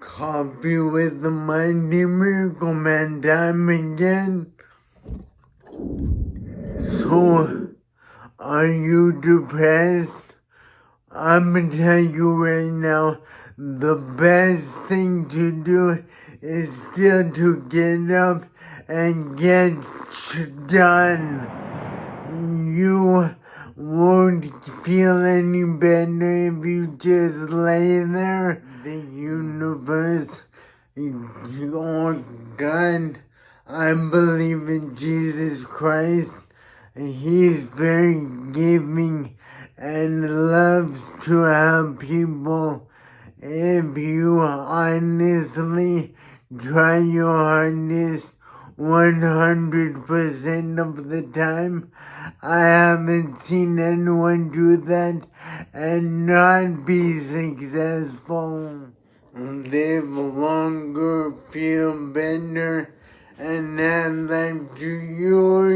Coffee with the Mighty Miracleman time again. So, are you depressed? I'm gonna tell you right now, the best thing to do is still to get up and get done. You won't feel any better if you just lay there. The universe, oh God, I believe in Jesus Christ. He's very giving and loves to help people. If you honestly try your hardest 100% of the time, I haven't seen anyone do that and not be successful. Live longer, feel better, and add that to your